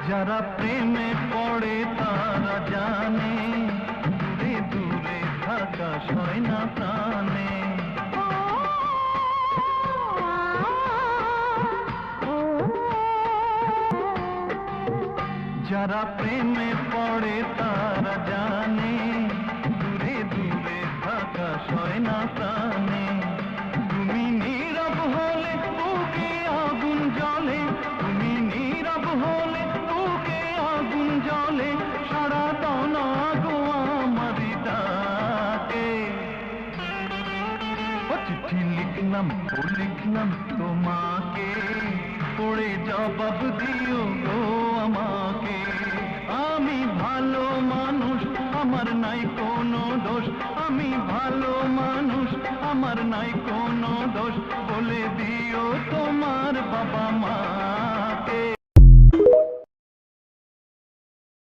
যারা প্রেমে পড়ে তারা জানে, দূরে দূরে থাকা সয় না প্রাণে। যারা প্রেমে পড়ে তারা জানে, দূরে দূরে থাকা সয় না প্রাণে। তুমি নীরব হলে বুকে আগুন জ্বলে, তুমি নীরব হলে বুকে আগুন জ্বলে, সারা দাও না গো আমারি ডাকে। চিঠি লিখলাম ও লিখলাম তোমাকে, পড়ে জবাব দিও গো আমাকে। আমি ভালো মানুষ, আমার নাই কোনো দোষ, আমি ভালো মানুষ, আমার নাই কোনো দোষ, বলে দিও তোমার বাবা মা।